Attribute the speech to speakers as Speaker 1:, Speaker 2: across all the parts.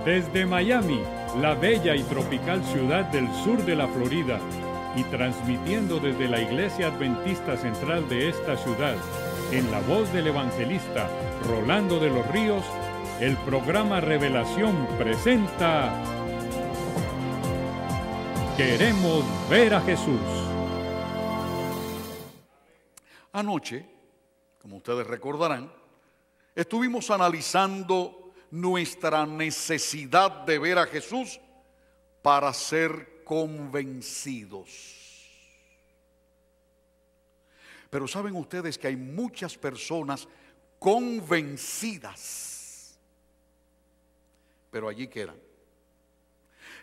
Speaker 1: Desde Miami, la bella y tropical ciudad del sur de la Florida, y transmitiendo desde la Iglesia Adventista Central de esta ciudad, en la voz del evangelista Rolando de los Ríos, el programa Revelación presenta Queremos ver a Jesús.
Speaker 2: Anoche, como ustedes recordarán, estuvimos analizando nuestra necesidad de ver a Jesús para ser convencidos. Pero saben ustedes que hay muchas personas convencidas, pero allí quedan.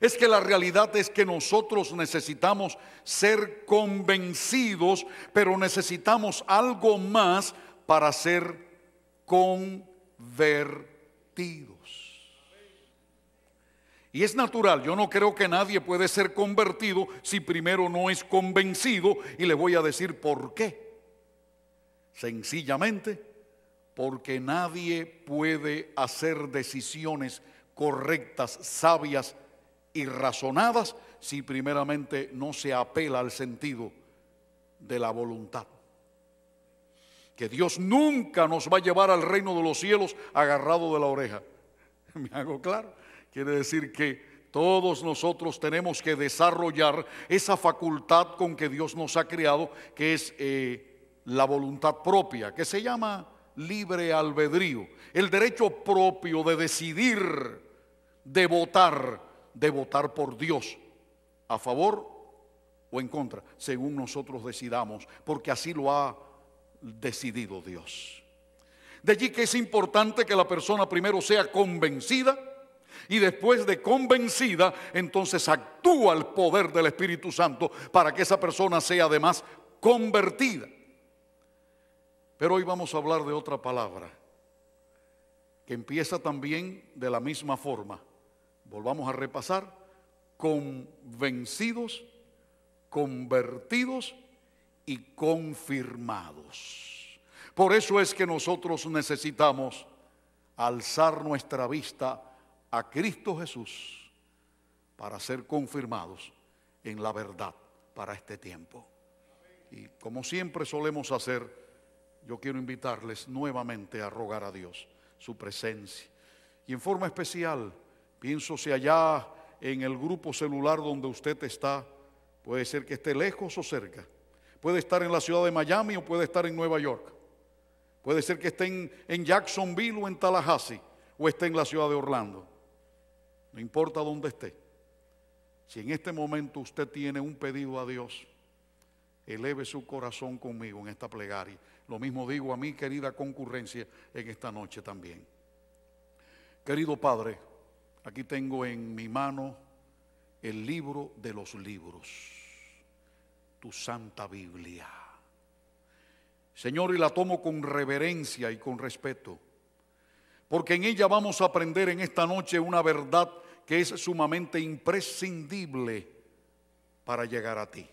Speaker 2: Es que la realidad es que nosotros necesitamos ser convencidos, pero necesitamos algo más para ser convertidos. Y es natural, yo no creo que nadie puede ser convertido si primero no es convencido, y le voy a decir por qué. Sencillamente porque nadie puede hacer decisiones correctas, sabias y razonadas si primeramente no se apela al sentido de la voluntad. Que Dios nunca nos va a llevar al reino de los cielos agarrado de la oreja. ¿Me hago claro? Quiere decir que todos nosotros tenemos que desarrollar esa facultad con que Dios nos ha creado, que es la voluntad propia, que se llama libre albedrío, el derecho propio de decidir, de votar por Dios, a favor o en contra, según nosotros decidamos, porque así lo ha decidido Dios. De allí que es importante que la persona primero sea convencida, y después de convencida, entonces actúa el poder del Espíritu Santo para que esa persona sea además convertida. Pero hoy vamos a hablar de otra palabra que empieza también de la misma forma. Volvamos a repasar: convencidos, convertidos y confirmados. Por eso es que nosotros necesitamos alzar nuestra vista a Cristo Jesús para ser confirmados en la verdad para este tiempo. Y como siempre solemos hacer, yo quiero invitarles nuevamente a rogar a Dios su presencia. Y en forma especial, pienso si allá en el grupo celular donde usted está, puede ser que esté lejos o cerca, puede estar en la ciudad de Miami o puede estar en Nueva York, puede ser que esté en Jacksonville o en Tallahassee, o esté en la ciudad de Orlando. No importa dónde esté, si en este momento usted tiene un pedido a Dios, eleve su corazón conmigo en esta plegaria. Lo mismo digo a mi querida concurrencia en esta noche también. Querido Padre, aquí tengo en mi mano el libro de los libros, tu Santa Biblia. Señor, y la tomo con reverencia y con respeto, porque en ella vamos a aprender en esta noche una verdad que es sumamente imprescindible para llegar a ti.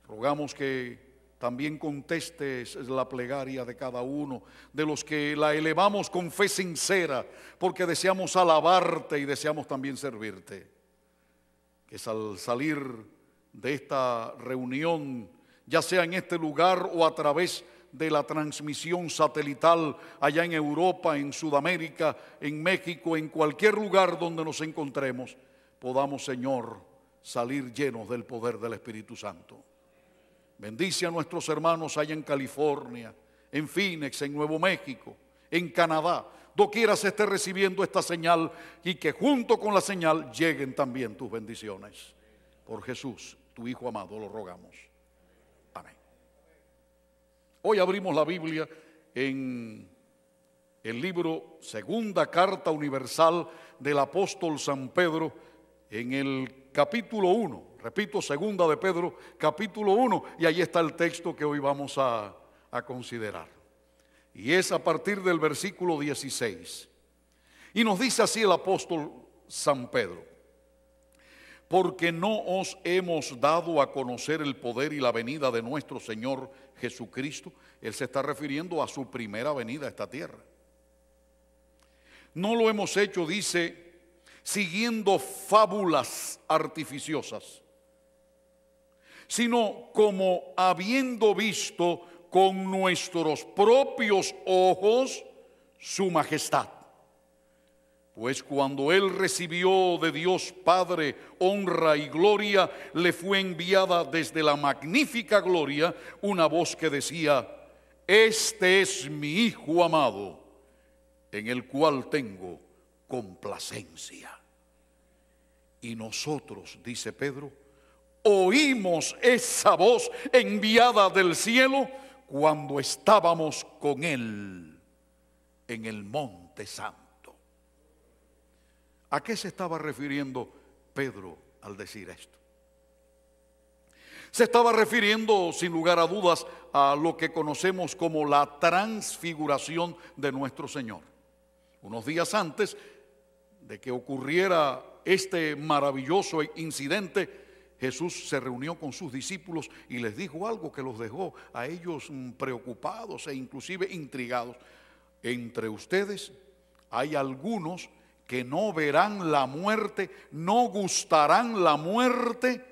Speaker 2: Rogamos que también contestes la plegaria de cada uno de los que la elevamos con fe sincera, porque deseamos alabarte y deseamos también servirte. Que al salir de esta reunión, ya sea en este lugar o a través de la transmisión satelital allá en Europa, en Sudamérica, en México, en cualquier lugar donde nos encontremos, podamos, Señor, salir llenos del poder del Espíritu Santo. Bendice a nuestros hermanos allá en California, en Phoenix, en Nuevo México, en Canadá, doquiera se esté recibiendo esta señal, y que junto con la señal lleguen también tus bendiciones. Por Jesús, tu Hijo amado, lo rogamos. Amén. Hoy abrimos la Biblia en el libro Segunda Carta Universal del Apóstol San Pedro, en el capítulo 1. Repito, Segunda de Pedro, capítulo 1, y ahí está el texto que hoy vamos a considerar. Y es a partir del versículo 16. Y nos dice así el apóstol San Pedro: porque no os hemos dado a conocer el poder y la venida de nuestro Señor Jesucristo. Él se está refiriendo a su primera venida a esta tierra. No lo hemos hecho, dice, siguiendo fábulas artificiosas, sino como habiendo visto con nuestros propios ojos su majestad. Pues cuando él recibió de Dios Padre honra y gloria, le fue enviada desde la magnífica gloria una voz que decía: este es mi Hijo amado, en el cual tengo complacencia. Y nosotros, dice Pedro, oímos esa voz enviada del cielo cuando estábamos con él en el Monte Santo. ¿A qué se estaba refiriendo Pedro al decir esto? Se estaba refiriendo, sin lugar a dudas, a lo que conocemos como la transfiguración de nuestro Señor. Unos días antes de que ocurriera este maravilloso incidente, Jesús se reunió con sus discípulos y les dijo algo que los dejó a ellos preocupados e inclusive intrigados. Entre ustedes hay algunos que no verán la muerte, no gustarán la muerte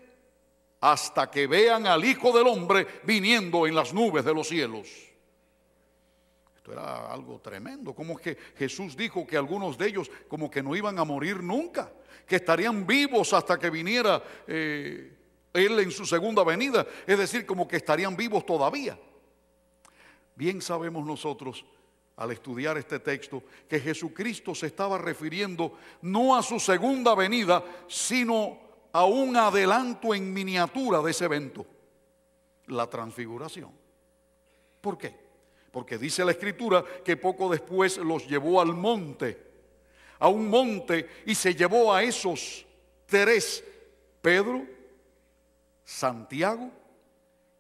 Speaker 2: hasta que vean al Hijo del Hombre viniendo en las nubes de los cielos. Esto era algo tremendo. Como que Jesús dijo que algunos de ellos como que no iban a morir nunca, que estarían vivos hasta que viniera Él en su segunda venida. Es decir, como que estarían vivos todavía. Bien sabemos nosotros, al estudiar este texto, que Jesucristo se estaba refiriendo no a su segunda venida, sino a un adelanto en miniatura de ese evento, la transfiguración. ¿Por qué? Porque dice la Escritura que poco después los llevó al monte, a un monte, y se llevó a esos tres, Pedro, Santiago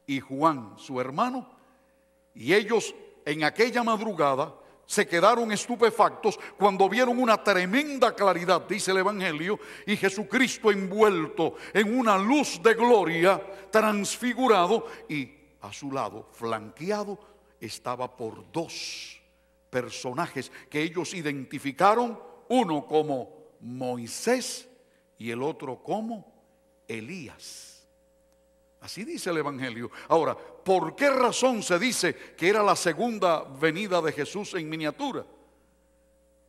Speaker 2: y Juan, su hermano, y ellos en aquella madrugada se quedaron estupefactos cuando vieron una tremenda claridad, dice el Evangelio, y Jesucristo envuelto en una luz de gloria, transfigurado, y a su lado, flanqueado, estaba por dos personajes que ellos identificaron, uno como Moisés y el otro como Elías. Así dice el Evangelio. Ahora, ¿por qué razón se dice que era la segunda venida de Jesús en miniatura?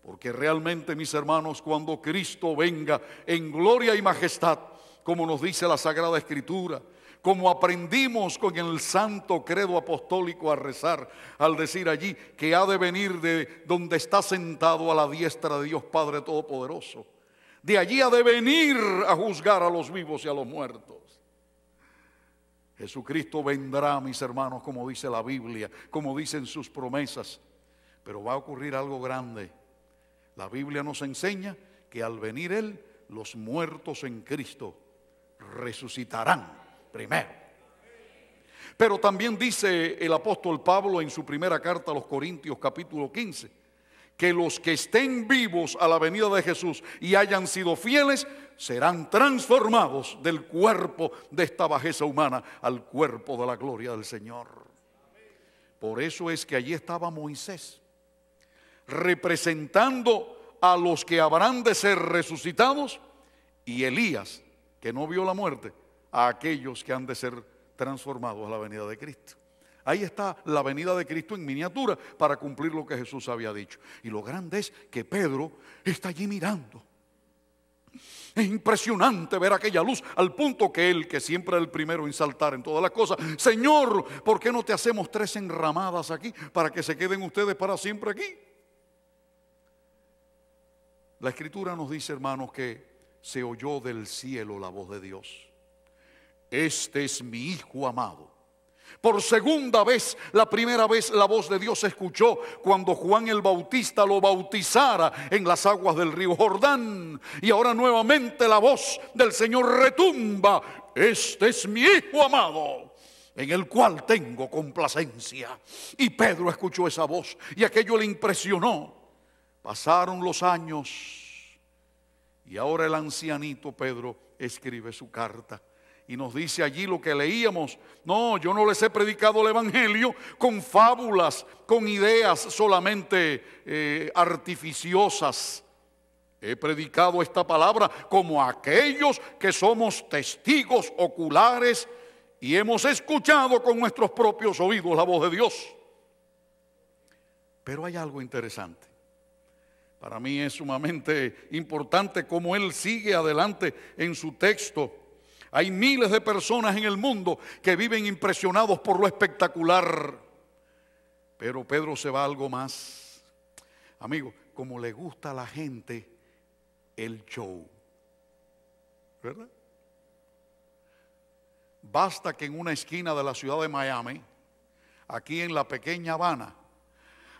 Speaker 2: Porque realmente, mis hermanos, cuando Cristo venga en gloria y majestad, como nos dice la Sagrada Escritura, como aprendimos con el Santo Credo Apostólico a rezar, al decir allí que ha de venir de donde está sentado a la diestra de Dios Padre Todopoderoso, de allí ha de venir a juzgar a los vivos y a los muertos. Jesucristo vendrá, mis hermanos, como dice la Biblia, como dicen sus promesas, pero va a ocurrir algo grande. La Biblia nos enseña que al venir Él, los muertos en Cristo resucitarán primero. Pero también dice el apóstol Pablo en su primera carta a los Corintios, capítulo 15, que los que estén vivos a la venida de Jesús y hayan sido fieles, serán transformados del cuerpo de esta bajeza humana al cuerpo de la gloria del Señor. Por eso es que allí estaba Moisés, representando a los que habrán de ser resucitados, y Elías, que no vio la muerte, a aquellos que han de ser transformados a la venida de Cristo. Ahí está la venida de Cristo en miniatura para cumplir lo que Jesús había dicho. Y lo grande es que Pedro está allí mirando. Es impresionante ver aquella luz, al punto que él, que siempre es el primero en saltar en todas las cosas: Señor, ¿por qué no te hacemos 3 enramadas aquí para que se queden ustedes para siempre aquí? La Escritura nos dice, hermanos, que se oyó del cielo la voz de Dios: este es mi Hijo amado. Por segunda vez, la primera vez la voz de Dios se escuchó cuando Juan el Bautista lo bautizara en las aguas del río Jordán. Y ahora nuevamente la voz del Señor retumba: este es mi Hijo amado, en el cual tengo complacencia. Y Pedro escuchó esa voz y aquello le impresionó. Pasaron los años y ahora el ancianito Pedro escribe su carta. Y nos dice allí lo que leíamos: no, yo no les he predicado el Evangelio con fábulas, con ideas solamente artificiosas, He predicado esta palabra como aquellos que somos testigos oculares y hemos escuchado con nuestros propios oídos la voz de Dios. Pero hay algo interesante. Para mí es sumamente importante cómo él sigue adelante en su texto. Hay miles de personas en el mundo que viven impresionados por lo espectacular. Pero Pedro se va a algo más. Amigo, como le gusta a la gente el show, ¿verdad? Basta que en una esquina de la ciudad de Miami, aquí en la pequeña Habana,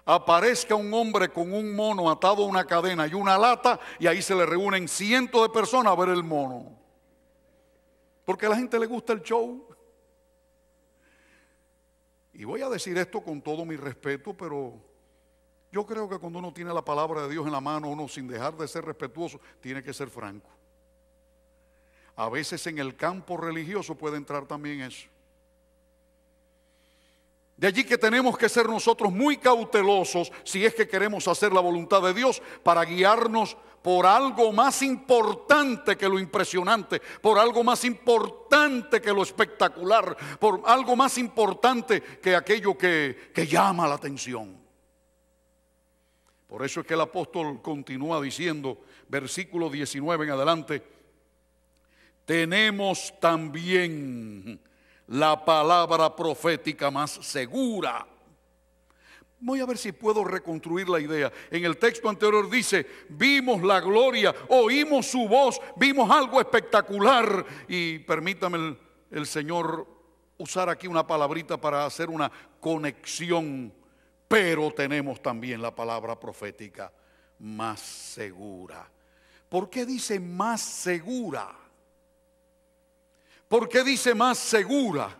Speaker 2: aparezca un hombre con un mono atado a una cadena y una lata, y ahí se le reúnen cientos de personas a ver el mono. Porque a la gente le gusta el show. Y voy a decir esto con todo mi respeto, pero yo creo que cuando uno tiene la palabra de Dios en la mano, uno, sin dejar de ser respetuoso, tiene que ser franco. A veces en el campo religioso puede entrar también eso. De allí que tenemos que ser nosotros muy cautelosos si es que queremos hacer la voluntad de Dios, para guiarnos por algo más importante que lo impresionante, por algo más importante que lo espectacular, por algo más importante que aquello que llama la atención. Por eso es que el apóstol continúa diciendo, versículo 19 en adelante: tenemos también la palabra profética más segura. Voy a ver si puedo reconstruir la idea. En el texto anterior dice, vimos la gloria, oímos su voz, vimos algo espectacular. Y permítame el Señor usar aquí una palabrita para hacer una conexión. Pero tenemos también la palabra profética más segura. ¿Por qué dice más segura? ¿Por qué dice más segura?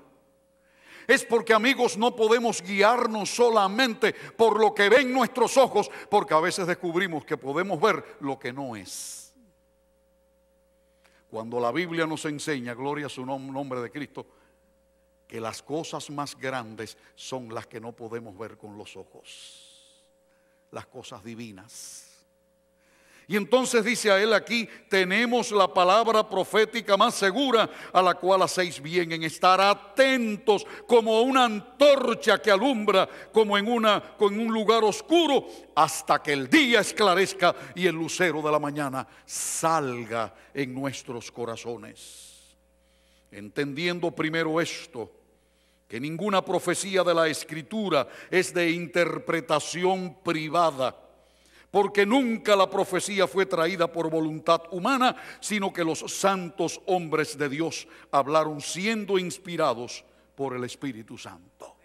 Speaker 2: Es porque, amigos, no podemos guiarnos solamente por lo que ven nuestros ojos, porque a veces descubrimos que podemos ver lo que no es. Cuando la Biblia nos enseña, gloria a su nombre de Cristo, que las cosas más grandes son las que no podemos ver con los ojos, las cosas divinas. Y entonces dice a él aquí, tenemos la palabra profética más segura, a la cual hacéis bien en estar atentos como una antorcha que alumbra como en un lugar oscuro, hasta que el día esclarezca y el lucero de la mañana salga en nuestros corazones. Entendiendo primero esto, que ninguna profecía de la Escritura es de interpretación privada, porque nunca la profecía fue traída por voluntad humana, sino que los santos hombres de Dios hablaron siendo inspirados por el Espíritu Santo.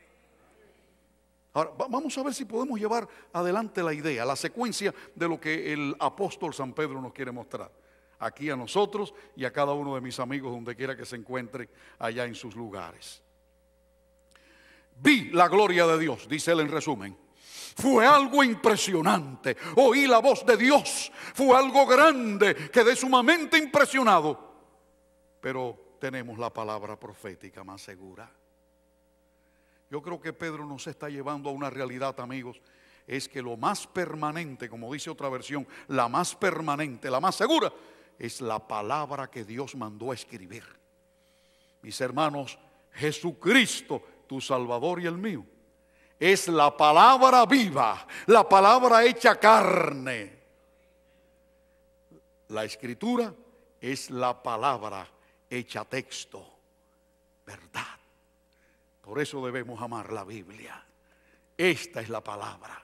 Speaker 2: Ahora, vamos a ver si podemos llevar adelante la idea, la secuencia de lo que el apóstol San Pedro nos quiere mostrar. Aquí a nosotros y a cada uno de mis amigos, donde quiera que se encuentren allá en sus lugares. Vi la gloria de Dios, dice él en resumen. Fue algo impresionante. Oí la voz de Dios. Fue algo grande. Quedé sumamente impresionado. Pero tenemos la palabra profética más segura. Yo creo que Pedro nos está llevando a una realidad, amigos. Es que lo más permanente, como dice otra versión, la más permanente, la más segura, es la palabra que Dios mandó a escribir. Mis hermanos, Jesucristo, tu Salvador y el mío, es la palabra viva, la palabra hecha carne. La Escritura es la palabra hecha texto, verdad. Por eso debemos amar la Biblia. Esta es la palabra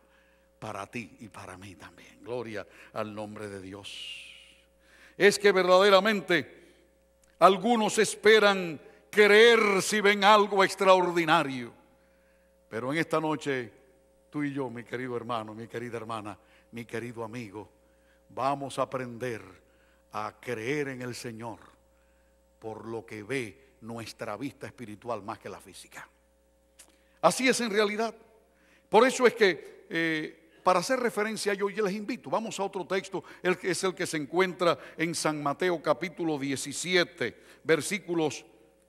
Speaker 2: para ti y para mí también. Gloria al nombre de Dios. Es que verdaderamente algunos esperan creer si ven algo extraordinario. Pero en esta noche, tú y yo, mi querido hermano, mi querida hermana, mi querido amigo, vamos a aprender a creer en el Señor por lo que ve nuestra vista espiritual más que la física. Así es en realidad. Por eso es que para hacer referencia a ello, yo les invito, vamos a otro texto, es el que se encuentra en San Mateo capítulo 17, versículos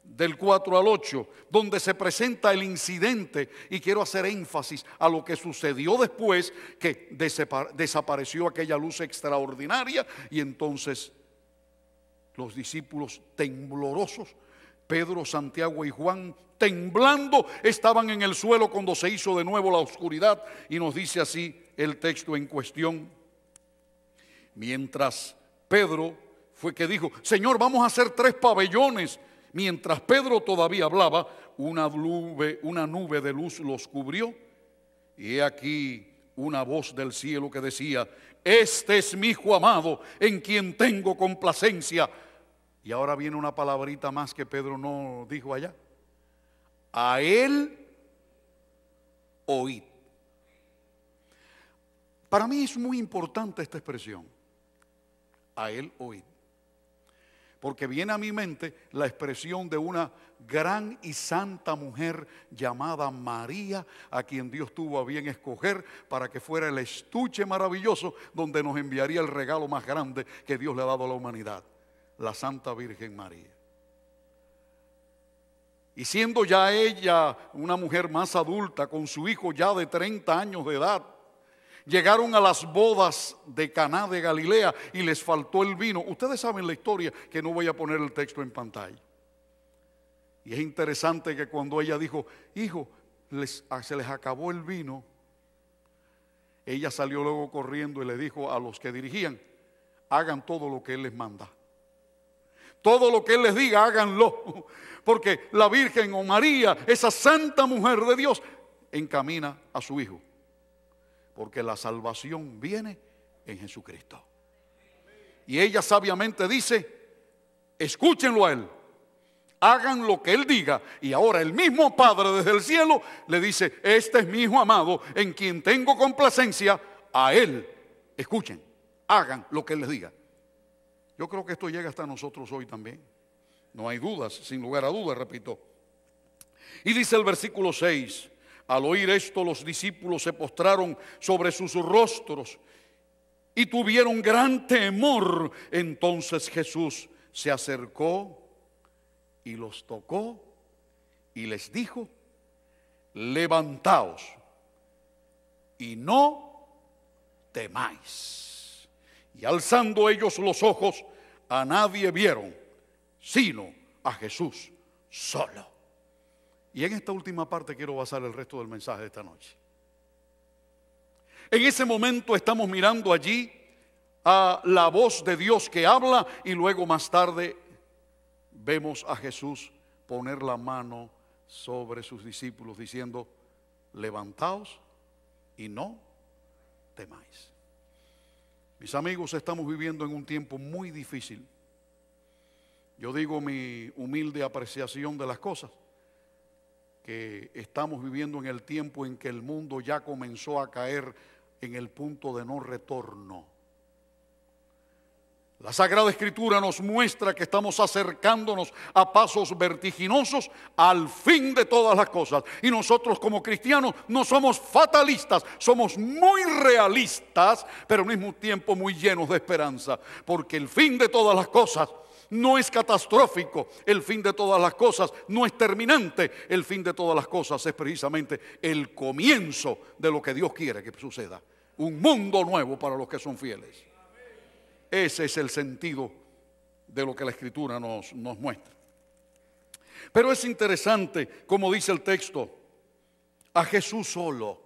Speaker 2: del 4 al 8, donde se presenta el incidente, y quiero hacer énfasis a lo que sucedió después, que desapareció aquella luz extraordinaria, y entonces los discípulos temblorosos, Pedro, Santiago y Juan, temblando, estaban en el suelo cuando se hizo de nuevo la oscuridad. Y nos dice así el texto en cuestión: mientras Pedro fue que dijo: Señor, vamos a hacer 3 pabellones. Mientras Pedro todavía hablaba, una nube de luz los cubrió, y he aquí una voz del cielo que decía: este es mi Hijo amado, en quien tengo complacencia. Y ahora viene una palabrita más que Pedro no dijo allá: a él oíd. Para mí es muy importante esta expresión, a él oíd, porque viene a mi mente la expresión de una gran y santa mujer llamada María, a quien Dios tuvo a bien escoger para que fuera el estuche maravilloso donde nos enviaría el regalo más grande que Dios le ha dado a la humanidad, la Santa Virgen María. Y siendo ya ella una mujer más adulta, con su hijo ya de 30 años de edad, llegaron a las bodas de Caná de Galilea y les faltó el vino. Ustedes saben la historia, que no voy a poner el texto en pantalla. Y es interesante que cuando ella dijo: hijo, se les acabó el vino, ella salió luego corriendo y le dijo a los que dirigían: hagan todo lo que Él les manda. Todo lo que Él les diga, háganlo. Porque la Virgen o María, esa santa mujer de Dios, encamina a su hijo. Porque la salvación viene en Jesucristo. Y ella sabiamente dice: escúchenlo a Él, hagan lo que Él diga. Y ahora el mismo Padre desde el cielo le dice: este es mi Hijo amado, en quien tengo complacencia, a Él escuchen, hagan lo que Él les diga. Yo creo que esto llega hasta nosotros hoy también. No hay dudas, sin lugar a dudas, repito. Y dice el versículo 6: al oír esto, los discípulos se postraron sobre sus rostros y tuvieron gran temor. Entonces Jesús se acercó y los tocó y les dijo: levantaos y no temáis. Y alzando ellos los ojos, a nadie vieron sino a Jesús solo. Y en esta última parte quiero basar el resto del mensaje de esta noche. En ese momento estamos mirando allí a la voz de Dios que habla, y luego más tarde vemos a Jesús poner la mano sobre sus discípulos diciendo: levantaos y no temáis. Mis amigos, estamos viviendo en un tiempo muy difícil. Yo digo mi humilde apreciación de las cosas, que estamos viviendo en el tiempo en que el mundo ya comenzó a caer en el punto de no retorno. La Sagrada Escritura nos muestra que estamos acercándonos a pasos vertiginosos al fin de todas las cosas. Y nosotros como cristianos no somos fatalistas, somos muy realistas, pero al mismo tiempo muy llenos de esperanza. Porque el fin de todas las cosas no es catastrófico, el fin de todas las cosas no es terminante, el fin de todas las cosas es precisamente el comienzo de lo que Dios quiere que suceda. Un mundo nuevo para los que son fieles. Ese es el sentido de lo que la Escritura nos muestra. Pero es interesante, como dice el texto, a Jesús solo.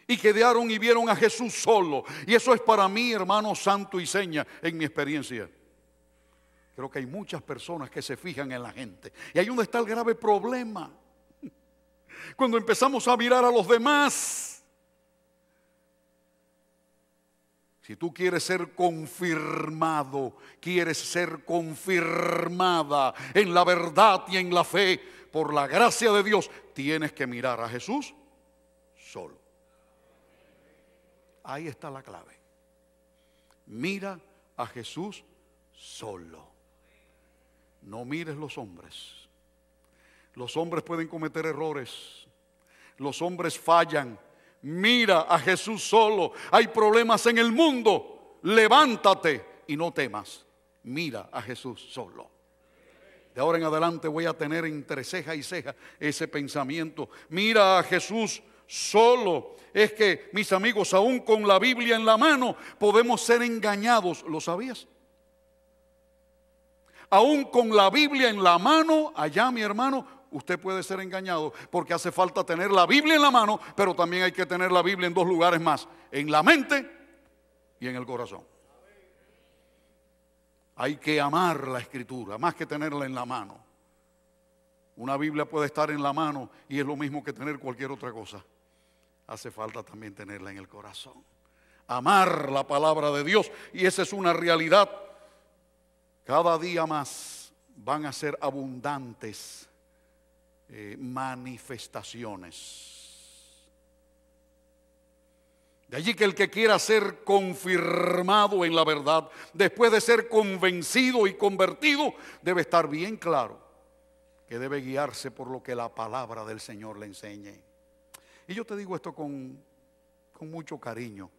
Speaker 2: Y quedaron y vieron a Jesús solo. Y eso es para mí, hermano, santo y seña en mi experiencia. Creo que hay muchas personas que se fijan en la gente. Y ahí donde está el grave problema. Cuando empezamos a mirar a los demás. Si tú quieres ser confirmado, quieres ser confirmada en la verdad y en la fe, por la gracia de Dios, tienes que mirar a Jesús solo. Ahí está la clave. Mira a Jesús solo. No mires los hombres. Los hombres pueden cometer errores. Los hombres fallan. Mira a Jesús solo. Hay problemas en el mundo. Levántate y no temas. Mira a Jesús solo. De ahora en adelante voy a tener entre ceja y ceja ese pensamiento. Mira a Jesús solo. Es que, mis amigos, aún con la Biblia en la mano podemos ser engañados. ¿Lo sabías? Aún con la Biblia en la mano, allá, mi hermano, usted puede ser engañado, porque hace falta tener la Biblia en la mano, pero también hay que tener la Biblia en dos lugares más: en la mente y en el corazón. Hay que amar la Escritura, más que tenerla en la mano. Una Biblia puede estar en la mano y es lo mismo que tener cualquier otra cosa. Hace falta también tenerla en el corazón. Amar la palabra de Dios, y esa es una realidad. Cada día más van a ser abundantes manifestaciones. De allí que el que quiera ser confirmado en la verdad, después de ser convencido y convertido, debe estar bien claro que debe guiarse por lo que la palabra del Señor le enseñe. Y yo te digo esto con mucho cariño: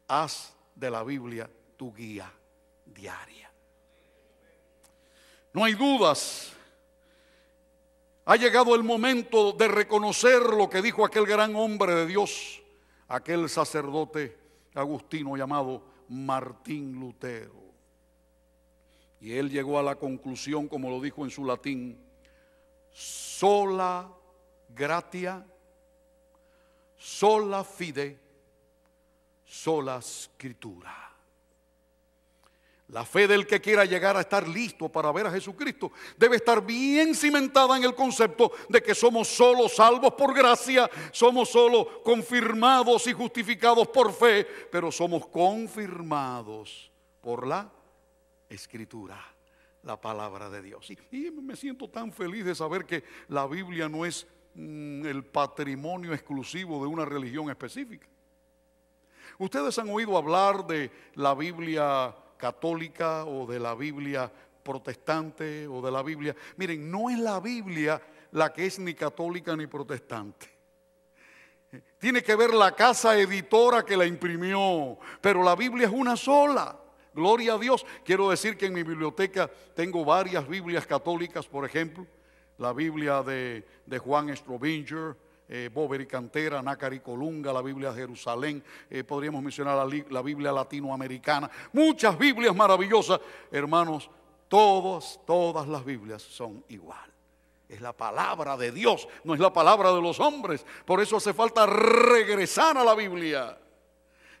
Speaker 2: haz de la Biblia tu guía diaria. No hay dudas. Ha llegado el momento de reconocer lo que dijo aquel gran hombre de Dios, aquel sacerdote agustino llamado Martín Lutero. Y él llegó a la conclusión, como lo dijo en su latín: sola gratia, sola fide, sola scriptura. La fe del que quiera llegar a estar listo para ver a Jesucristo debe estar bien cimentada en el concepto de que somos solo salvos por gracia, somos solo confirmados y justificados por fe, pero somos confirmados por la Escritura, la palabra de Dios. Y me siento tan feliz de saber que la Biblia no es el patrimonio exclusivo de una religión específica. Ustedes han oído hablar de la Biblia católica o de la Biblia protestante o de la Biblia. Miren, no es la Biblia la que es ni católica ni protestante. Tiene que ver la casa editora que la imprimió, pero la Biblia es una sola. Gloria a Dios. Quiero decir que en mi biblioteca tengo varias Biblias católicas, por ejemplo, la Biblia de Juan Strobinger, Boveri Cantera, Nácari Colunga, la Biblia de Jerusalén, podríamos mencionar la Biblia latinoamericana, muchas Biblias maravillosas. Hermanos, todas las Biblias son igual. Es la palabra de Dios, no es la palabra de los hombres. Por eso hace falta regresar a la Biblia.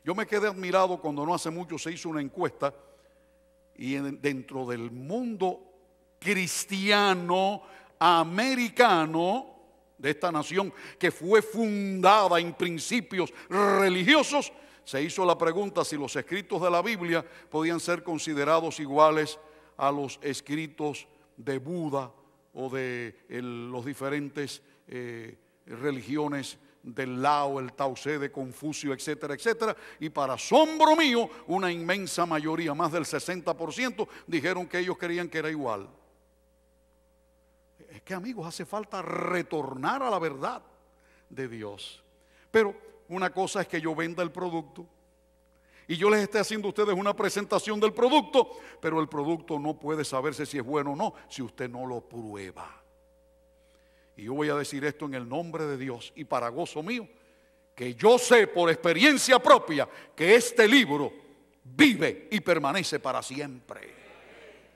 Speaker 2: Yo me quedé admirado cuando no hace mucho se hizo una encuesta y dentro del mundo cristiano americano de esta nación, que fue fundada en principios religiosos, se hizo la pregunta si los escritos de la Biblia podían ser considerados iguales a los escritos de Buda o de los diferentes religiones del Lao, el Tao Te, de Confucio, etcétera, etcétera. Y para asombro mío, una inmensa mayoría, más del 60%, dijeron que ellos creían que era igual. Es que, amigos, hace falta retornar a la verdad de Dios. Pero una cosa es que yo venda el producto y yo les esté haciendo a ustedes una presentación del producto, pero el producto no puede saberse si es bueno o no si usted no lo prueba. Y yo voy a decir esto en el nombre de Dios y para gozo mío, que yo sé por experiencia propia que este libro vive y permanece para siempre.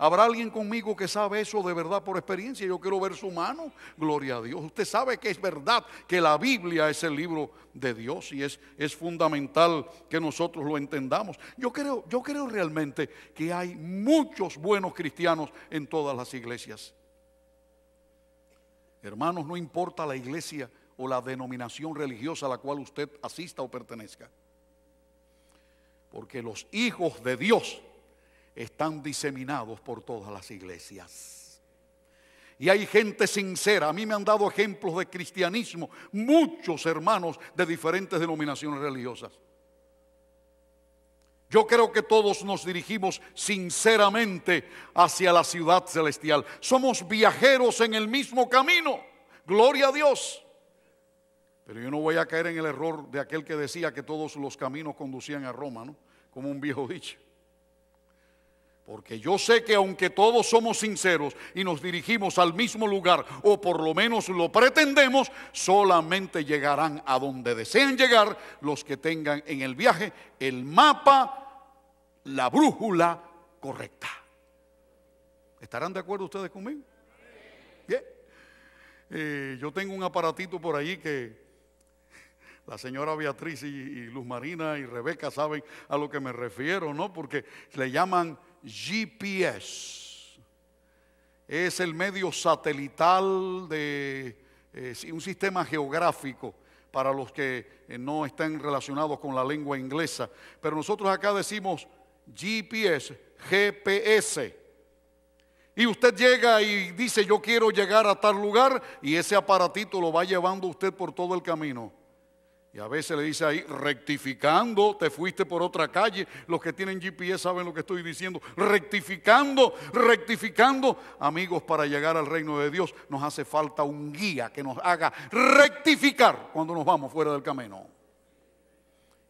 Speaker 2: ¿Habrá alguien conmigo que sabe eso de verdad por experiencia? Yo quiero ver su mano. Gloria a Dios. Usted sabe que es verdad que la Biblia es el libro de Dios y es fundamental que nosotros lo entendamos. Yo creo realmente que hay muchos buenos cristianos en todas las iglesias. Hermanos, no importa la iglesia o la denominación religiosa a la cual usted asista o pertenezca, porque los hijos de Dios están diseminados por todas las iglesias. Y hay gente sincera. A mí me han dado ejemplos de cristianismo muchos hermanos de diferentes denominaciones religiosas. Yo creo que todos nos dirigimos sinceramente hacia la ciudad celestial. Somos viajeros en el mismo camino. Gloria a Dios. Pero yo no voy a caer en el error de aquel que decía que todos los caminos conducían a Roma, ¿no? Como un viejo dicho. Porque yo sé que aunque todos somos sinceros y nos dirigimos al mismo lugar, o por lo menos lo pretendemos, solamente llegarán a donde desean llegar los que tengan en el viaje el mapa, la brújula correcta. ¿Estarán de acuerdo ustedes conmigo? Bien. Yo tengo un aparatito por ahí que la señora Beatriz y Luz Marina y Rebeca saben a lo que me refiero, ¿no? Porque le llaman GPS. Es el medio satelital de un sistema geográfico para los que no están relacionados con la lengua inglesa. Pero nosotros acá decimos GPS, GPS. Y usted llega y dice, yo quiero llegar a tal lugar, y ese aparatito lo va llevando usted por todo el camino. Y a veces le dice ahí, rectificando, te fuiste por otra calle. Los que tienen GPS saben lo que estoy diciendo. Rectificando, rectificando. Amigos, para llegar al reino de Dios nos hace falta un guía que nos haga rectificar cuando nos vamos fuera del camino.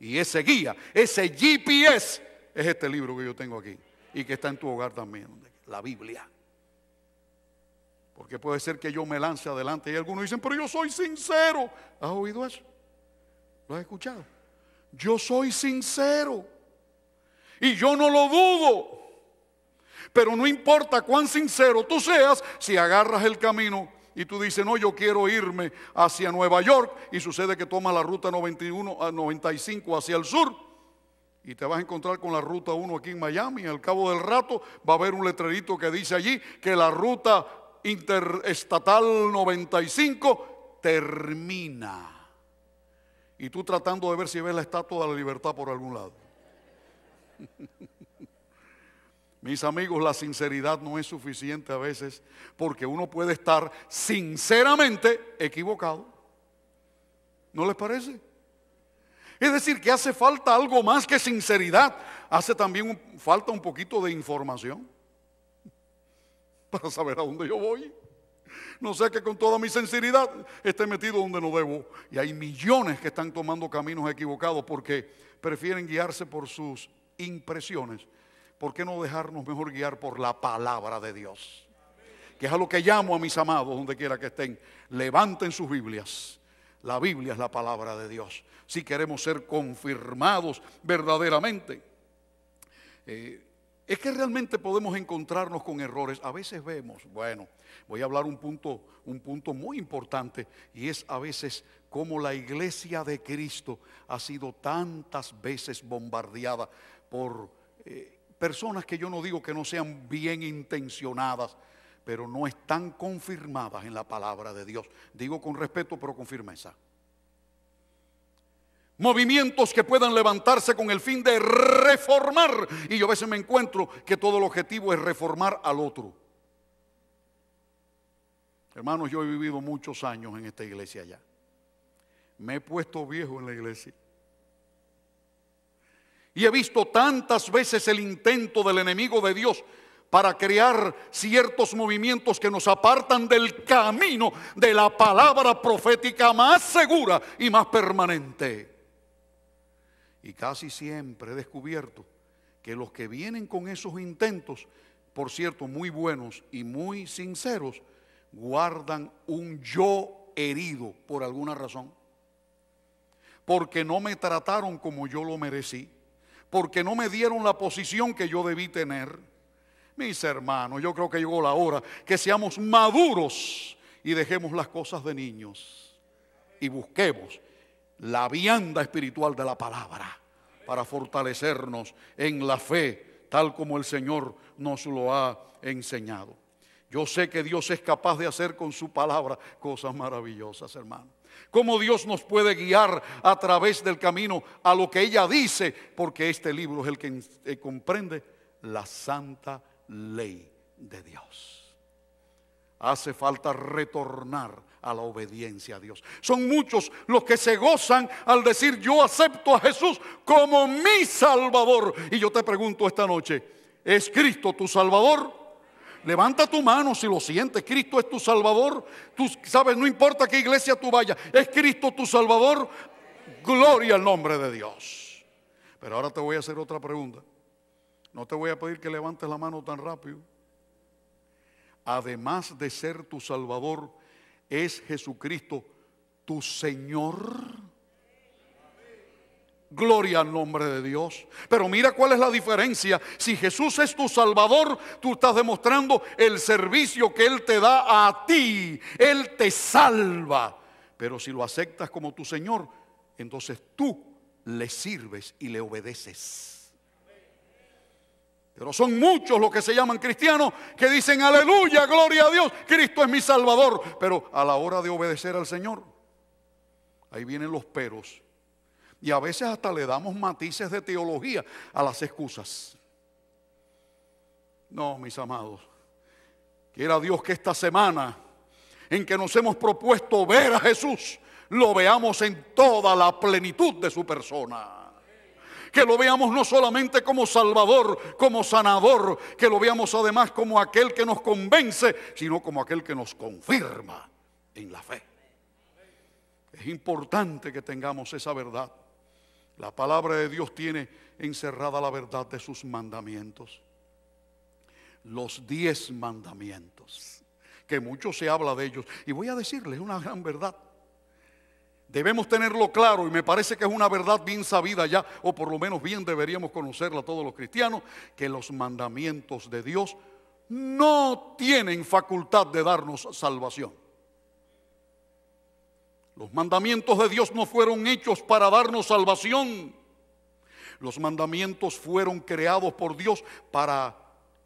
Speaker 2: Y ese guía, ese GPS, es este libro que yo tengo aquí y que está en tu hogar también, la Biblia. Porque puede ser que yo me lance adelante y algunos dicen, pero yo soy sincero. ¿Has oído eso? ¿Lo has escuchado? Yo soy sincero y yo no lo dudo. Pero no importa cuán sincero tú seas, si agarras el camino y tú dices, no, yo quiero irme hacia Nueva York, y sucede que tomas la ruta 91 a 95 hacia el sur, y te vas a encontrar con la ruta 1 aquí en Miami, y al cabo del rato va a haber un letrerito que dice allí que la ruta interestatal 95 termina. Y tú tratando de ver si ves la Estatua de la Libertad por algún lado. Mis amigos, la sinceridad no es suficiente a veces, porque uno puede estar sinceramente equivocado. ¿No les parece? Es decir, que hace falta algo más que sinceridad. Hace también falta un poquito de información para saber a dónde yo voy. No sé que con toda mi sinceridad esté metido donde no debo. Y hay millones que están tomando caminos equivocados porque prefieren guiarse por sus impresiones. ¿Por qué no dejarnos mejor guiar por la palabra de Dios? Que es a lo que llamo a mis amados, donde quiera que estén. Levanten sus Biblias. La Biblia es la palabra de Dios. Si queremos ser confirmados verdaderamente. Es que realmente podemos encontrarnos con errores. A veces vemos, bueno, voy a hablar un punto muy importante, y es a veces cómo la iglesia de Cristo ha sido tantas veces bombardeada por personas que yo no digo que no sean bien intencionadas, pero no están confirmadas en la palabra de Dios. Digo con respeto, pero con firmeza. Movimientos que puedan levantarse con el fin de reformar. Y yo a veces me encuentro que todo el objetivo es reformar al otro. Hermanos, yo he vivido muchos años en esta iglesia ya. Me he puesto viejo en la iglesia. Y he visto tantas veces el intento del enemigo de Dios para crear ciertos movimientos que nos apartan del camino de la palabra profética más segura y más permanente. Y casi siempre he descubierto que los que vienen con esos intentos, por cierto, muy buenos y muy sinceros, guardan un yo herido por alguna razón. Porque no me trataron como yo lo merecí. Porque no me dieron la posición que yo debí tener. Mis hermanos, yo creo que llegó la hora que seamos maduros y dejemos las cosas de niños. Y busquemos la vianda espiritual de la palabra para fortalecernos en la fe, tal como el Señor nos lo ha enseñado. Yo sé que Dios es capaz de hacer con su palabra cosas maravillosas, hermano. Cómo Dios nos puede guiar a través del camino a lo que ella dice, porque este libro es el que comprende la santa ley de Dios. Hace falta retornar a la obediencia a Dios. Son muchos los que se gozan al decir, yo acepto a Jesús como mi Salvador. Y yo te pregunto esta noche, ¿es Cristo tu Salvador? Levanta tu mano si lo sientes. Cristo es tu Salvador. Tú sabes, no importa qué iglesia tú vayas, ¿es Cristo tu Salvador? Gloria al nombre de Dios. Pero ahora te voy a hacer otra pregunta. No te voy a pedir que levantes la mano tan rápido. Además de ser tu Salvador, ¿es Jesucristo tu Señor? Gloria al nombre de Dios. Pero mira cuál es la diferencia. Si Jesús es tu Salvador, tú estás demostrando el servicio que Él te da a ti. Él te salva. Pero si lo aceptas como tu Señor, entonces tú le sirves y le obedeces. Pero son muchos los que se llaman cristianos que dicen aleluya, gloria a Dios, Cristo es mi Salvador. Pero a la hora de obedecer al Señor, ahí vienen los peros. Y a veces hasta le damos matices de teología a las excusas. No, mis amados, quiera Dios que esta semana en que nos hemos propuesto ver a Jesús, lo veamos en toda la plenitud de su persona. Que lo veamos no solamente como Salvador, como sanador, que lo veamos además como aquel que nos convence, sino como aquel que nos confirma en la fe. Es importante que tengamos esa verdad. La palabra de Dios tiene encerrada la verdad de sus mandamientos. Los 10 mandamientos, que mucho se habla de ellos. Y voy a decirles una gran verdad. Debemos tenerlo claro, y me parece que es una verdad bien sabida ya, o por lo menos bien deberíamos conocerla todos los cristianos, que los mandamientos de Dios no tienen facultad de darnos salvación. Los mandamientos de Dios no fueron hechos para darnos salvación. Los mandamientos fueron creados por Dios para,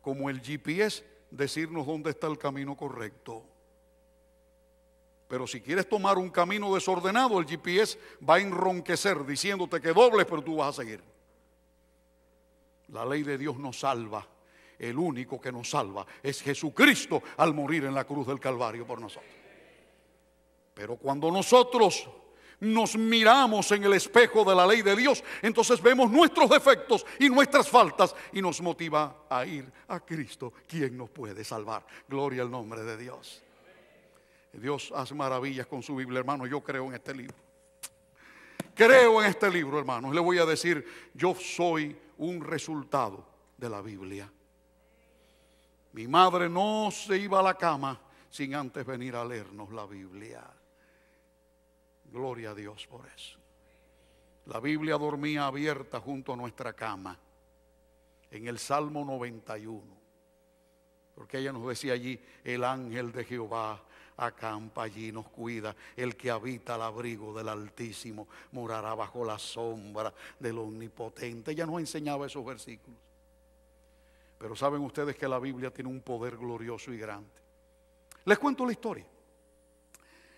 Speaker 2: como el GPS, decirnos dónde está el camino correcto. Pero si quieres tomar un camino desordenado, el GPS va a enronquecer diciéndote que dobles, pero tú vas a seguir. La ley de Dios nos salva. El único que nos salva es Jesucristo al morir en la cruz del Calvario por nosotros. Pero cuando nosotros nos miramos en el espejo de la ley de Dios, entonces vemos nuestros defectos y nuestras faltas y nos motiva a ir a Cristo, quien nos puede salvar. Gloria al nombre de Dios. Dios hace maravillas con su Biblia, hermano. Yo creo en este libro. Creo en este libro, hermanos. Le voy a decir, yo soy un resultado de la Biblia. Mi madre no se iba a la cama sin antes venir a leernos la Biblia. Gloria a Dios por eso. La Biblia dormía abierta junto a nuestra cama en el Salmo 91. Porque ella nos decía allí, el ángel de Jehová acampa allí, nos cuida. El que habita al abrigo del Altísimo morará bajo la sombra del Omnipotente. Ella nos enseñaba esos versículos. Pero saben ustedes que la Biblia tiene un poder glorioso y grande. Les cuento la historia.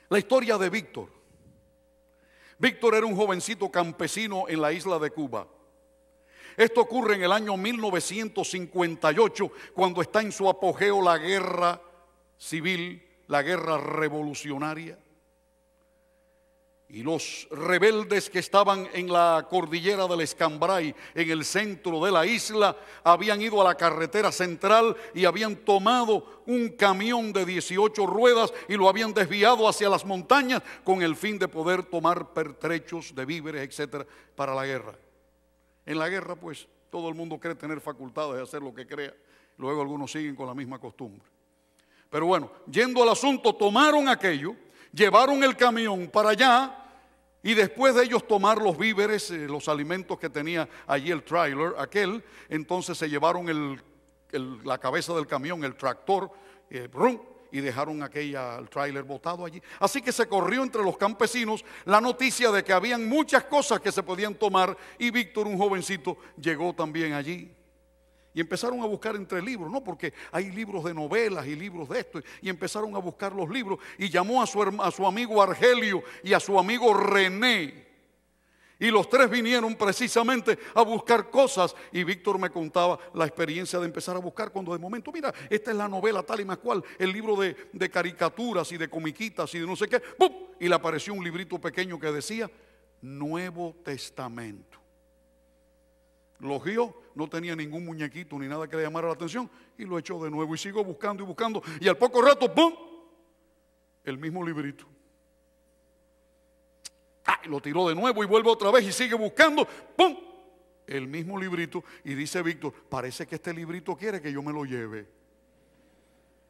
Speaker 2: La historia de Víctor. Víctor era un jovencito campesino en la isla de Cuba. Esto ocurre en el año 1958, cuando está en su apogeo la guerra civil, la guerra revolucionaria. Y los rebeldes que estaban en la cordillera del Escambray, en el centro de la isla, habían ido a la carretera central y habían tomado un camión de 18 ruedas y lo habían desviado hacia las montañas con el fin de poder tomar pertrechos de víveres, etcétera, para la guerra. En la guerra, pues, todo el mundo cree tener facultades de hacer lo que crea. Luego algunos siguen con la misma costumbre. Pero bueno, yendo al asunto, tomaron aquello, llevaron el camión para allá y después de ellos tomar los víveres, los alimentos que tenía allí el trailer, aquel, entonces se llevaron la cabeza del camión, el tractor, y dejaron el trailer botado allí. Así que se corrió entre los campesinos la noticia de que habían muchas cosas que se podían tomar y Víctor, un jovencito, llegó también allí. Y empezaron a buscar entre libros, no, porque hay libros de novelas y libros de esto. Y empezaron a buscar los libros y llamó a su amigo Argelio y a su amigo René. Y los tres vinieron precisamente a buscar cosas. Y Víctor me contaba la experiencia de empezar a buscar cuando de momento, mira, esta es la novela tal y más cual, el libro de caricaturas y de comiquitas y de no sé qué. ¡Pum! Y le apareció un librito pequeño que decía Nuevo Testamento. Lo guió, no tenía ningún muñequito ni nada que le llamara la atención y lo echó de nuevo y siguió buscando y buscando y al poco rato, ¡pum!, el mismo librito. Lo tiró de nuevo y vuelve otra vez y sigue buscando, ¡pum!, el mismo librito y dice Víctor, parece que este librito quiere que yo me lo lleve.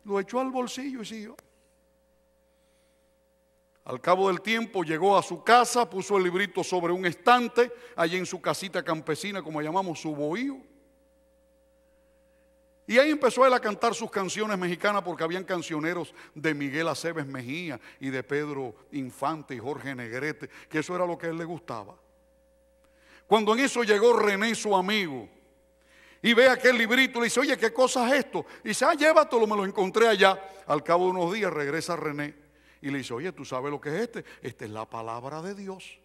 Speaker 2: Lo echó al bolsillo y siguió. Al cabo del tiempo llegó a su casa, puso el librito sobre un estante, allí en su casita campesina, como llamamos, su bohío. Y ahí empezó él a cantar sus canciones mexicanas, porque habían cancioneros de Miguel Aceves Mejía y de Pedro Infante y Jorge Negrete, que eso era lo que a él le gustaba. Cuando en eso llegó René, su amigo, y ve aquel librito, le dice, oye, ¿qué cosa es esto? Y dice, llévatelo, me lo encontré allá. Al cabo de unos días regresa René y le dice, oye, ¿tú sabes lo que es este? Esta es la palabra de Dios.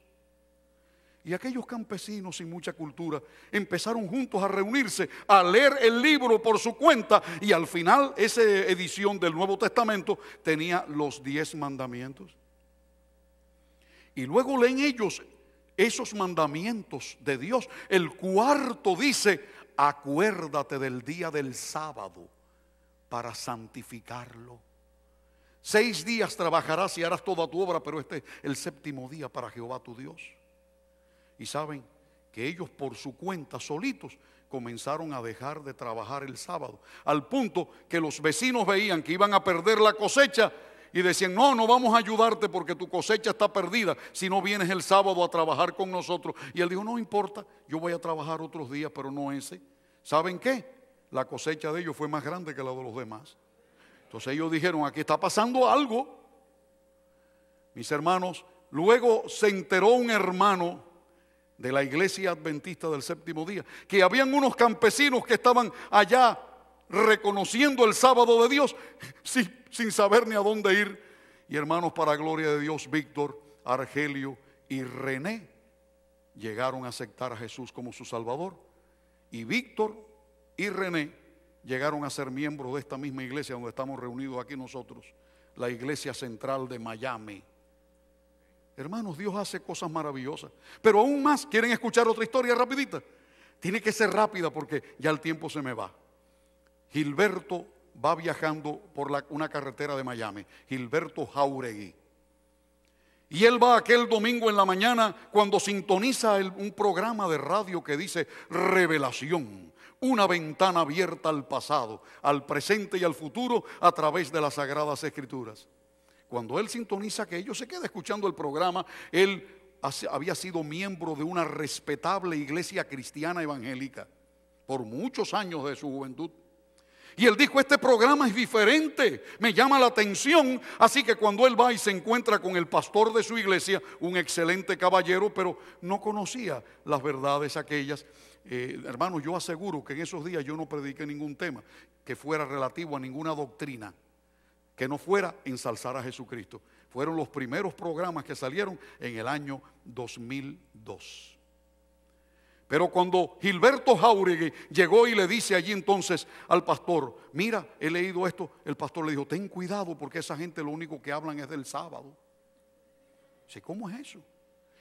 Speaker 2: Y aquellos campesinos sin mucha cultura empezaron juntos a reunirse, a leer el libro por su cuenta, y al final esa edición del Nuevo Testamento tenía los 10 mandamientos. Y luego leen ellos esos mandamientos de Dios. El cuarto dice, acuérdate del día del sábado para santificarlo. 6 días trabajarás y harás toda tu obra, pero este es el 7º día para Jehová tu Dios. Y saben que ellos por su cuenta solitos comenzaron a dejar de trabajar el sábado, al punto que los vecinos veían que iban a perder la cosecha y decían, no vamos a ayudarte porque tu cosecha está perdida si no vienes el sábado a trabajar con nosotros. Y él dijo, no importa, yo voy a trabajar otros días, pero no ese. ¿Saben qué? La cosecha de ellos fue más grande que la de los demás. Entonces ellos dijeron, aquí está pasando algo. Mis hermanos, luego se enteró un hermano de la iglesia adventista del 7º día, que habían unos campesinos que estaban allá reconociendo el sábado de Dios sin saber ni a dónde ir. Y hermanos, para gloria de Dios, Víctor, Argelio y René llegaron a aceptar a Jesús como su Salvador. Y Víctor y René llegaron a ser miembros de esta misma iglesia donde estamos reunidos aquí nosotros, la iglesia central de Miami. Hermanos, Dios hace cosas maravillosas. Pero aún más, ¿quieren escuchar otra historia rapidita? Tiene que ser rápida porque ya el tiempo se me va. Gilberto va viajando por una carretera de Miami, Gilberto Jáuregui. Y él va aquel domingo en la mañana cuando sintoniza un programa de radio que dice Revelación, una ventana abierta al pasado, al presente y al futuro a través de las Sagradas Escrituras. Cuando él sintoniza aquello, se queda escuchando el programa. Él había sido miembro de una respetable iglesia cristiana evangélica por muchos años de su juventud. Y él dijo, este programa es diferente, me llama la atención. Así que cuando él va y se encuentra con el pastor de su iglesia, un excelente caballero, pero no conocía las verdades aquellas. Hermanos, yo aseguro que en esos días yo no prediqué ningún tema que fuera relativo a ninguna doctrina, que no fuera ensalzar a Jesucristo. Fueron los primeros programas que salieron en el año 2002. Pero cuando Gilberto Jáuregui llegó y le dice allí entonces al pastor, mira, he leído esto, el pastor le dijo, ten cuidado porque esa gente lo único que hablan es del sábado. Dice, ¿cómo es eso?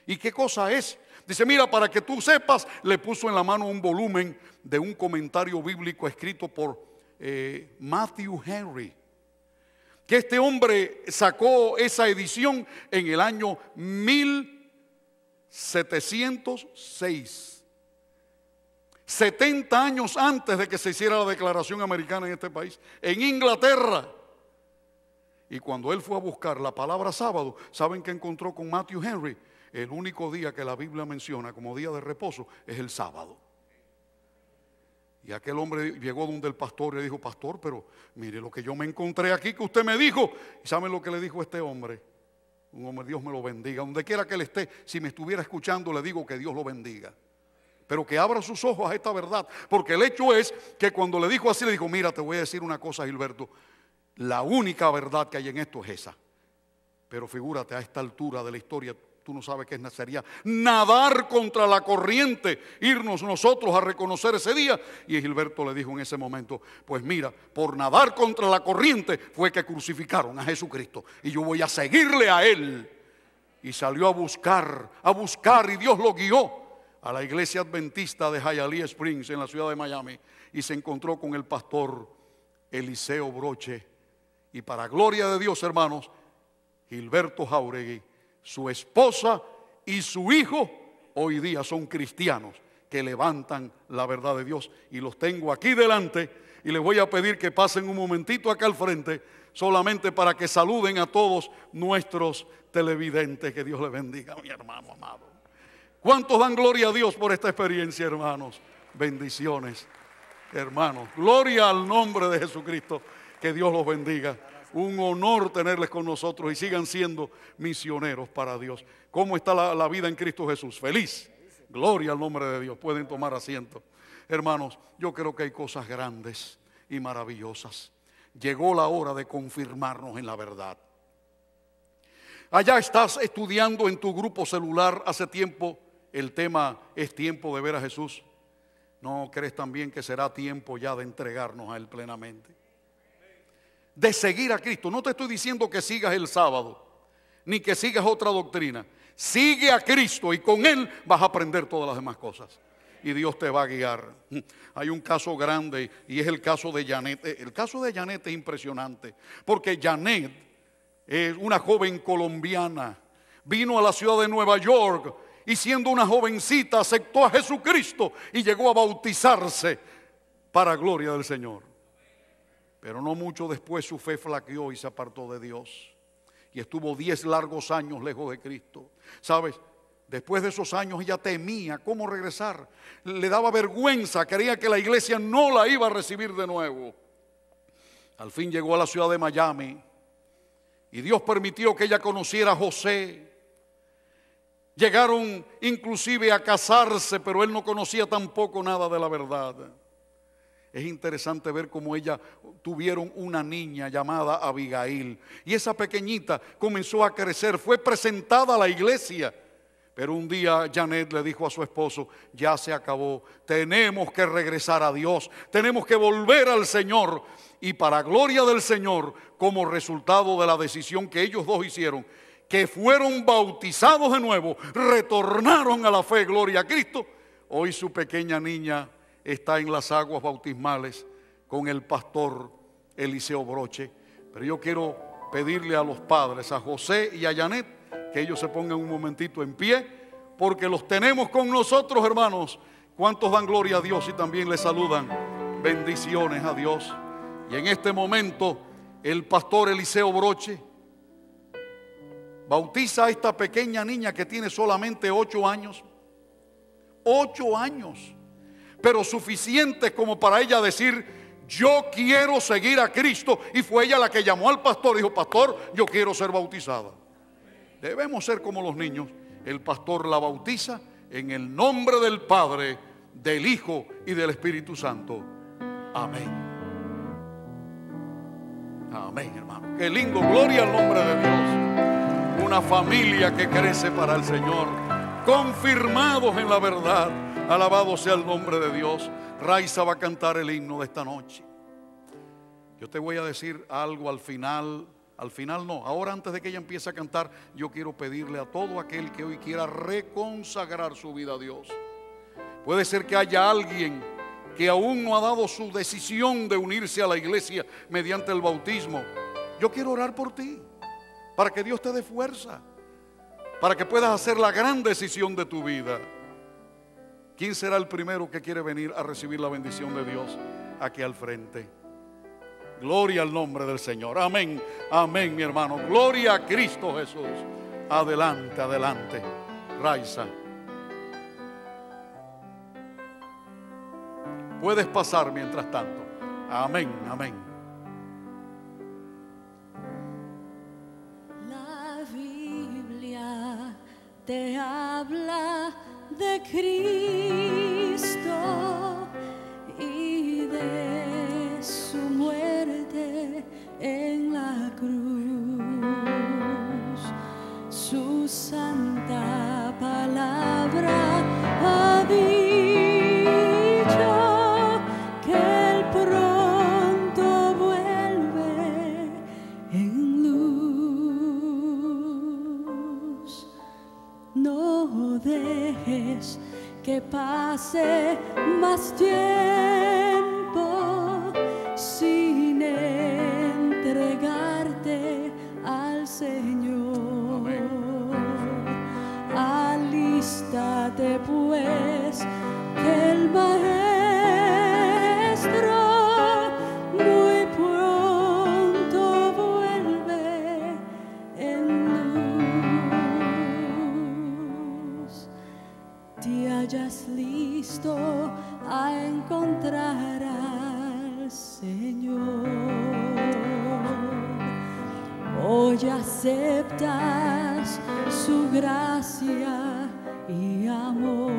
Speaker 2: ¿Y qué cosa es? Dice, mira, para que tú sepas, le puso en la mano un volumen de un comentario bíblico escrito por Matthew Henry, que este hombre sacó esa edición en el año 1706, 70 años antes de que se hiciera la declaración americana en este país, en Inglaterra. Y cuando él fue a buscar la palabra sábado, ¿saben qué encontró con Matthew Henry? El único día que la Biblia menciona como día de reposo es el sábado. Y aquel hombre llegó donde el pastor y le dijo, pastor, pero mire lo que yo me encontré aquí que usted me dijo. ¿Y saben lo que le dijo este hombre? Un hombre, Dios me lo bendiga. Donde quiera que él esté, si me estuviera escuchando, le digo que Dios lo bendiga. Pero que abra sus ojos a esta verdad. Porque el hecho es que cuando le dijo así, le dijo, mira, te voy a decir una cosa, Gilberto. La única verdad que hay en esto es esa. Pero figúrate, a esta altura de la historia, tú no sabes qué sería nadar contra la corriente, irnos nosotros a reconocer ese día. Y Gilberto le dijo en ese momento, pues mira, por nadar contra la corriente fue que crucificaron a Jesucristo y yo voy a seguirle a él. Y salió a buscar y Dios lo guió a la iglesia adventista de Hialeah Springs en la ciudad de Miami y se encontró con el pastor Eliseo Broche. Y para gloria de Dios, hermanos, Gilberto Jáuregui, su esposa y su hijo hoy día son cristianos que levantan la verdad de Dios. Y los tengo aquí delante y les voy a pedir que pasen un momentito acá al frente, solamente para que saluden a todos nuestros televidentes. Que Dios les bendiga, mi hermano amado. ¿Cuántos dan gloria a Dios por esta experiencia, hermanos? Bendiciones, hermanos. Gloria al nombre de Jesucristo. Que Dios los bendiga. Un honor tenerles con nosotros y sigan siendo misioneros para Dios. ¿Cómo está la vida en Cristo Jesús? Feliz. Gloria al nombre de Dios. Pueden tomar asiento. Hermanos, yo creo que hay cosas grandes y maravillosas. Llegó la hora de confirmarnos en la verdad. Allá estás estudiando en tu grupo celular hace tiempo. El tema es tiempo de ver a Jesús. ¿No crees también que será tiempo ya de entregarnos a Él plenamente? De seguir a Cristo. No te estoy diciendo que sigas el sábado, ni que sigas otra doctrina. Sigue a Cristo y con Él vas a aprender todas las demás cosas. Y Dios te va a guiar. Hay un caso grande y es el caso de Janet. El caso de Janet es impresionante, porque Janet es una joven colombiana. Vino a la ciudad de Nueva York y siendo una jovencita aceptó a Jesucristo y llegó a bautizarse para gloria del Señor. Pero no mucho después su fe flaqueó y se apartó de Dios. Y estuvo 10 largos años lejos de Cristo. ¿Sabes? Después de esos años ella temía cómo regresar. Le daba vergüenza, creía que la iglesia no la iba a recibir de nuevo. Al fin llegó a la ciudad de Miami y Dios permitió que ella conociera a José. Llegaron inclusive a casarse, pero él no conocía tampoco nada de la verdad. Es interesante ver cómo ella tuvieron una niña llamada Abigail. Y esa pequeñita comenzó a crecer, fue presentada a la iglesia. Pero un día Janet le dijo a su esposo: ya se acabó, tenemos que regresar a Dios, tenemos que volver al Señor. Y para gloria del Señor, como resultado de la decisión que ellos dos hicieron, que fueron bautizados de nuevo, retornaron a la fe, gloria a Cristo. Hoy su pequeña niña está en las aguas bautismales con el pastor Eliseo Broche. Pero yo quiero pedirle a los padres, a José y a Janet, que ellos se pongan un momentito en pie, porque los tenemos con nosotros, hermanos. ¿Cuántos dan gloria a Dios y también le saludan? Bendiciones a Dios. Y en este momento el pastor Eliseo Broche bautiza a esta pequeña niña que tiene solamente 8 años. 8 años. Pero suficientes como para ella decir: yo quiero seguir a Cristo. Y fue ella la que llamó al pastor y dijo: pastor, yo quiero ser bautizada. Debemos ser como los niños. El pastor la bautiza en el nombre del Padre, del Hijo y del Espíritu Santo. Amén. Amén, hermano. Qué lindo, gloria al nombre de Dios. Una familia que crece para el Señor, confirmados en la verdad. Alabado sea el nombre de Dios. Raiza va a cantar el himno de esta noche. Yo te voy a decir algo al final no, ahora antes de que ella empiece a cantar, yo quiero pedirle a todo aquel que hoy quiera reconsagrar su vida a Dios. Puede ser que haya alguien que aún no ha dado su decisión de unirse a la iglesia mediante el bautismo. Yo quiero orar por ti, para que Dios te dé fuerza, para que puedas hacer la gran decisión de tu vida. ¿Quién será el primero que quiere venir a recibir la bendición de Dios aquí al frente? Gloria al nombre del Señor. Amén, amén, mi hermano. Gloria a Cristo Jesús. Adelante, adelante. Raiza. Puedes pasar mientras tanto. Amén, amén.
Speaker 3: La Biblia te habla de Cristo y de su muerte en la cruz. Su santa palabra ha dicho que Él pronto vuelve en luz. No dejes que pase más tiempo sin entregarte al Señor. Amén. Alístate pues sabes que el Maestro muy pronto vuelve en luz. Te hallas listo a encontrar al Señor. Hoy aceptas su gracia y amor.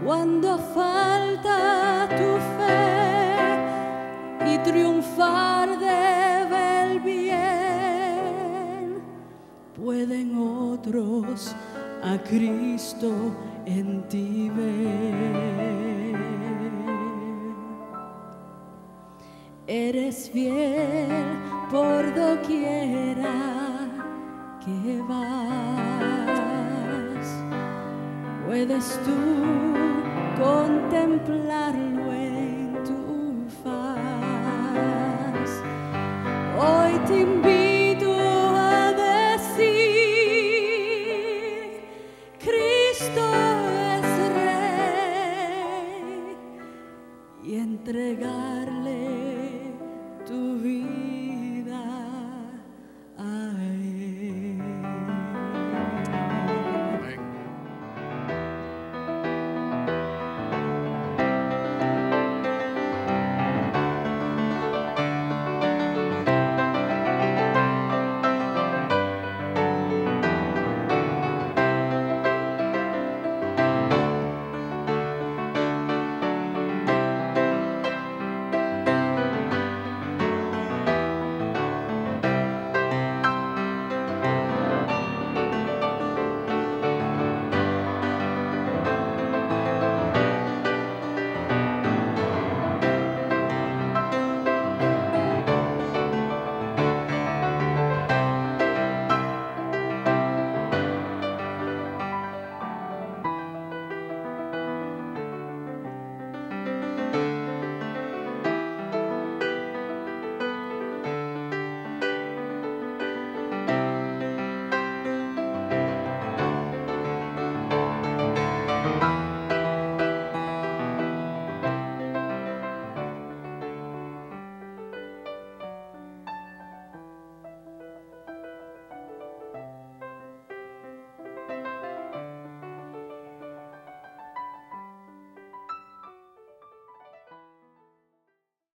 Speaker 3: Cuando falta tu fe y triunfar debe el bien, pueden otros a Cristo en ti ver. Eres fiel por doquiera que vas. Puedes tú contemplarlo en tu faz. Hoy te invito a decir: Cristo es Rey, y entregar